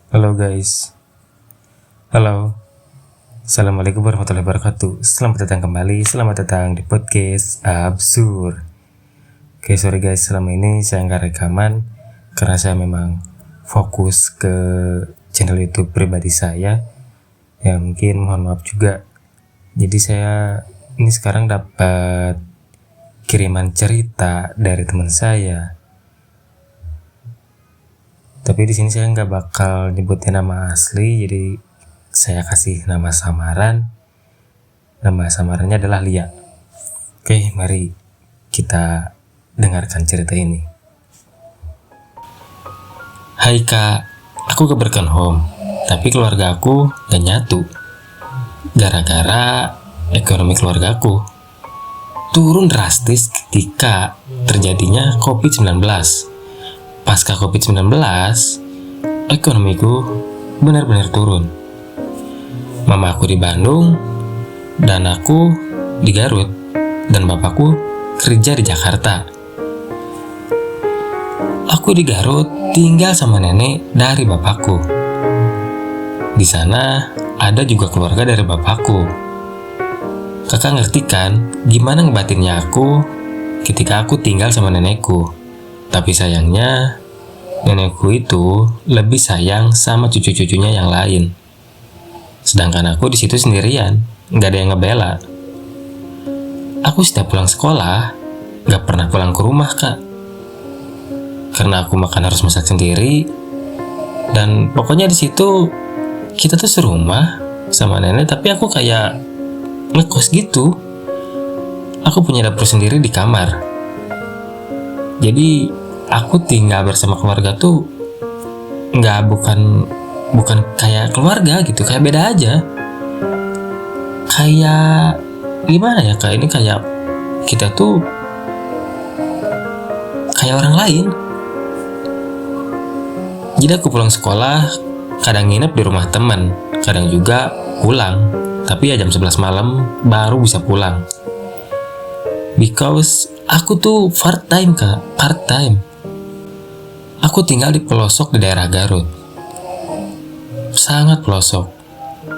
Halo guys, halo, assalamualaikum warahmatullahi wabarakatuh. Selamat datang kembali, selamat datang di podcast Absurd. Oke, sorry guys, selama ini saya nggak rekaman karena saya memang fokus ke channel YouTube pribadi saya. Ya mungkin mohon maaf juga. Jadi saya ini sekarang dapat kiriman cerita dari teman saya. Tapi di sini saya nggak bakal nyebutin nama asli, jadi saya kasih nama samaran. Nama samarannya adalah Lia. Oke, mari kita dengarkan cerita ini. Hai kak, aku ke Broken Home, tapi keluarga aku gak nyatu. Gara-gara ekonomi keluarga aku turun drastis ketika terjadinya COVID-19. Pasca COVID-19, ekonomiku benar-benar turun. Mama aku di Bandung, dan aku di Garut, dan bapakku kerja di Jakarta. Aku di Garut tinggal sama nenek dari bapakku. Di sana ada juga keluarga dari bapakku. Kakak ngerti kan gimana ngebatinnya aku ketika aku tinggal sama nenekku. Tapi sayangnya, nenekku itu lebih sayang sama cucu-cucunya yang lain. Sedangkan aku di situ sendirian, nggak ada yang ngebela. Aku setiap pulang sekolah, nggak pernah pulang ke rumah kak. Karena aku makan harus masak sendiri, dan pokoknya di situ kita tuh serumah sama nenek, tapi aku kayak ngekos gitu. Aku punya dapur sendiri di kamar. Jadi aku tinggal bersama keluarga tuh bukan kayak keluarga gitu, kayak beda aja. Kayak gimana ya kak, ini kayak kita tuh kayak orang lain. Jadi aku pulang sekolah kadang nginep di rumah teman, kadang juga pulang, tapi ya jam 11 malam baru bisa pulang. Because aku tuh part time kak, part time. Aku tinggal di pelosok di daerah Garut, sangat pelosok.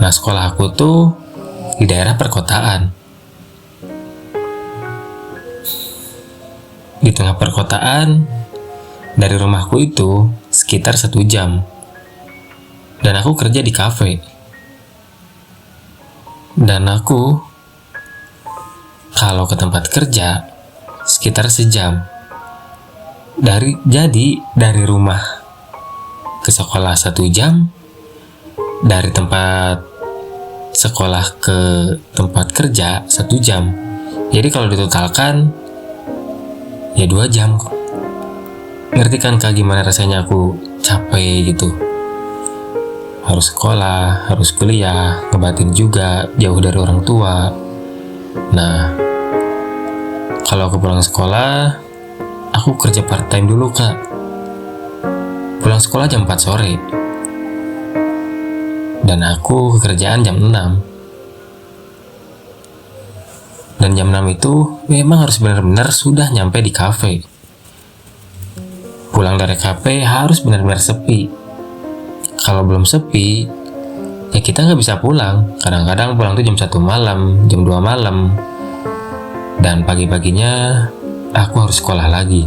Nah sekolah aku tuh di daerah perkotaan. Di tengah perkotaan, dari rumahku itu sekitar 1 jam. Dan aku kerja di kafe. Dan aku kalau ke tempat kerja sekitar sejam. Dari rumah ke sekolah 1 jam, dari tempat sekolah ke tempat kerja 1 jam. Jadi kalau ditotalkan ya 2 jam. Ngerti kan kak gimana rasanya aku capek gitu. Harus sekolah, harus kuliah, ngebatin juga jauh dari orang tua. Nah, kalau aku pulang sekolah, aku kerja part time dulu kak. Pulang sekolah jam 4 sore. Dan aku kerjaan jam 6. Dan jam 6 itu memang harus benar-benar sudah nyampe di kafe. Pulang dari kafe harus benar-benar sepi. Kalau belum sepi, ya kita nggak bisa pulang. Kadang-kadang pulang tuh jam 1 malam, jam 2 malam. Dan pagi-paginya aku harus sekolah lagi.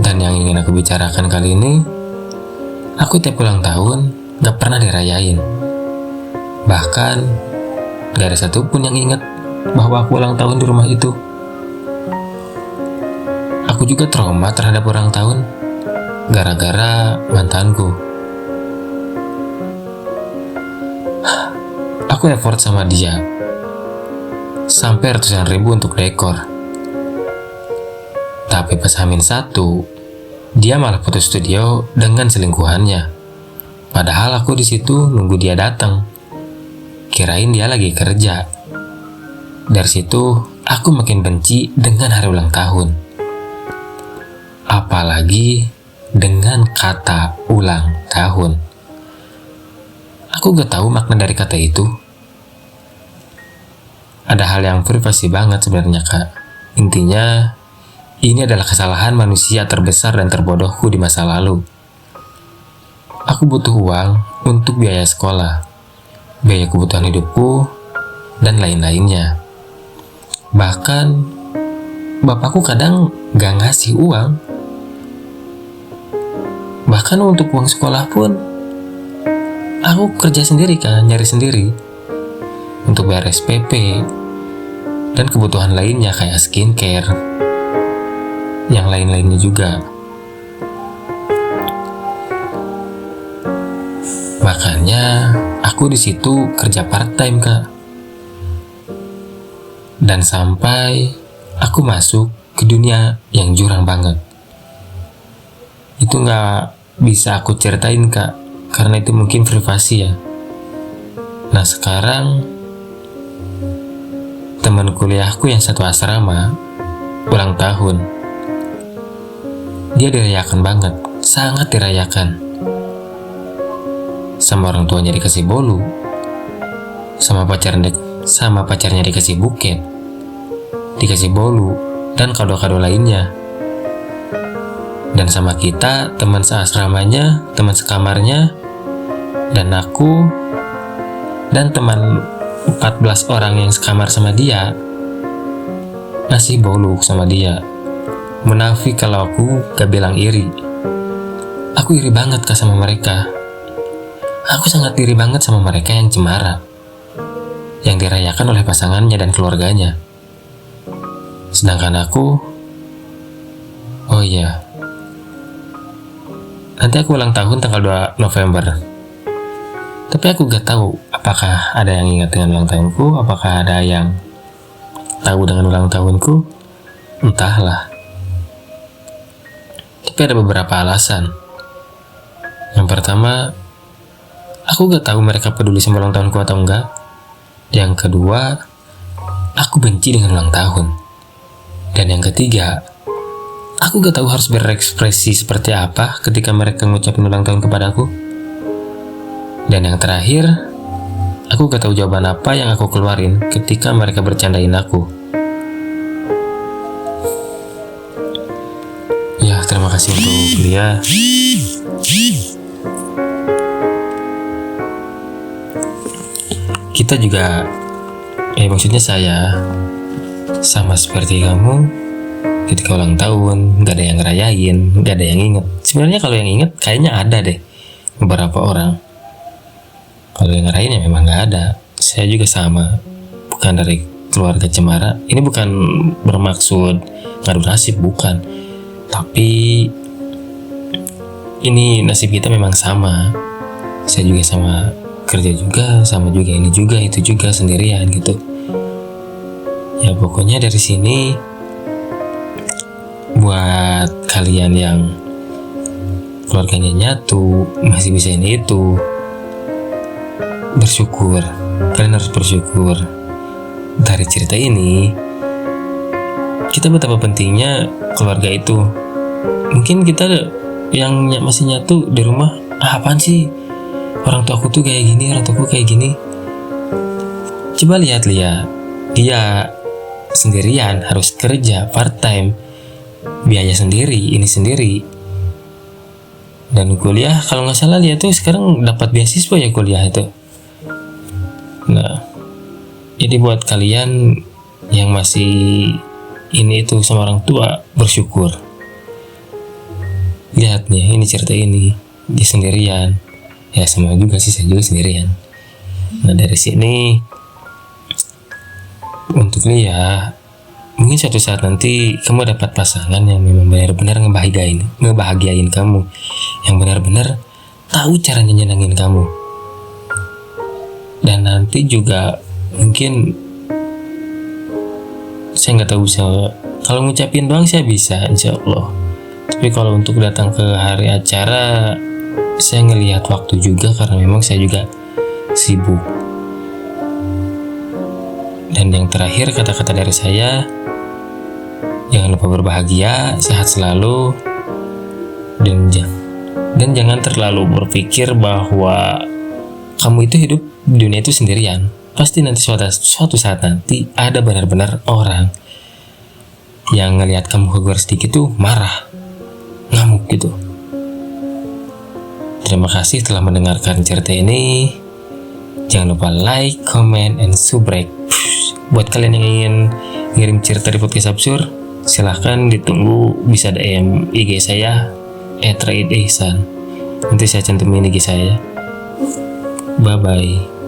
Dan yang ingin aku bicarakan kali ini, aku tiap ulang tahun gak pernah dirayain. Bahkan gak ada satupun yang ingat bahwa aku ulang tahun di rumah itu. Aku juga trauma terhadap ulang tahun gara-gara mantanku. Aku effort sama dia sampai ratusan ribu untuk dekor. Tapi pas H-1, dia malah foto studio dengan selingkuhannya. Padahal aku di situ nunggu dia datang. Kirain dia lagi kerja. Dari situ aku makin benci dengan hari ulang tahun. Apalagi dengan kata ulang tahun. Aku gak tahu makna dari kata itu. Ada hal yang privasi banget sebenarnya kak. Intinya Ini adalah kesalahan manusia terbesar dan terbodohku di masa lalu. Aku butuh uang untuk biaya sekolah, biaya kebutuhan hidupku, dan lain-lainnya. Bahkan, bapakku kadang gak ngasih uang. Bahkan untuk uang sekolah pun, aku kerja sendiri kan, nyari sendiri. Untuk bayar SPP, dan kebutuhan lainnya kayak skincare, yang lain-lainnya juga. Makanya aku di situ kerja part time kak. Dan sampai aku masuk ke dunia yang jurang banget. Itu nggak bisa aku ceritain kak, karena itu mungkin privasi ya. Nah sekarang teman kuliahku yang satu asrama ulang tahun. Dia dirayakan banget, sangat dirayakan. Sama orang tuanya dikasih bolu, sama pacarnya dikasih buket, dikasih bolu, dan kado-kado lainnya. Dan sama kita, teman seasramanya, teman sekamarnya, dan aku, dan teman 14 orang yang sekamar sama dia, ngasih bolu sama dia. Munafik kalau aku gak bilang iri. Aku iri banget kak sama mereka. Aku sangat iri banget sama mereka yang cemara, yang dirayakan oleh pasangannya dan keluarganya. Sedangkan aku, oh iya, nanti aku ulang tahun tanggal 2 November. Tapi aku gak tahu apakah ada yang ingat dengan ulang tahunku, apakah ada yang tahu dengan ulang tahunku, entahlah. Tapi ada beberapa alasan. Yang pertama, aku gak tahu mereka peduli sama ulang tahunku atau enggak. Yang kedua, aku benci dengan ulang tahun. Dan yang ketiga, aku gak tahu harus berekspresi seperti apa ketika mereka ngucapin ulang tahun kepadaku. Dan yang terakhir, aku gak tahu jawaban apa yang aku keluarin ketika mereka bercandain aku. Ya, terima kasih untuk dia. Kita juga, maksudnya saya sama seperti kamu, ketika ulang tahun gak ada yang ngerayain, gak ada yang inget. Sebenarnya kalau yang inget kayaknya ada deh beberapa orang. Kalau yang ngerayain ya memang gak ada. Saya juga sama, bukan dari keluarga cemara. Ini bukan bermaksud ngadu nasib, bukan. Tapi ini nasib kita memang sama. Saya juga sama, kerja juga, sama juga ini juga, itu juga, sendirian gitu. Ya pokoknya dari sini, buat kalian yang keluarganya nyatu, masih bisa ini itu, bersyukur. Kalian harus bersyukur. Dari cerita ini, kita betapa pentingnya keluarga itu. Mungkin kita yang masih nyatu di rumah, apaan sih, orang tua aku tuh kayak gini, orang tuaku kayak gini. Coba lihat, dia sendirian, harus kerja part time, biaya sendiri, ini sendiri. Dan kuliah, kalau nggak salah dia tuh sekarang dapat beasiswa ya kuliah itu. Nah, jadi buat kalian yang masih ini itu sama orang tua, bersyukur. Lihat nih, ini cerita ini, dia sendirian. Ya sama juga sih, saya juga sendirian. Nah dari sini, untuk Lia, mungkin suatu saat nanti kamu dapat pasangan yang memang benar-benar ngebahagiain kamu, yang benar-benar tahu caranya nyenangin kamu. Dan nanti juga mungkin saya nggak tahu bisa, kalau ngucapin doang saya bisa, insya Allah. Tapi kalau untuk datang ke hari acara, saya ngelihat waktu juga, karena memang saya juga sibuk. Dan yang terakhir, kata-kata dari saya, jangan lupa berbahagia, sehat selalu, dan jangan terlalu berpikir bahwa kamu itu hidup di dunia itu sendirian. Pasti nanti suatu saat nanti ada benar-benar orang yang ngelihat kamu keluar sedikit tuh marah, ngamuk gitu. Terima kasih telah mendengarkan cerita ini. Jangan lupa like, comment, and subscribe. Buat kalian yang ingin ngirim cerita di podcast Absurd, silahkan ditunggu, bisa DM IG saya @raidihsan. Nanti saya cantumin IG saya. Bye bye.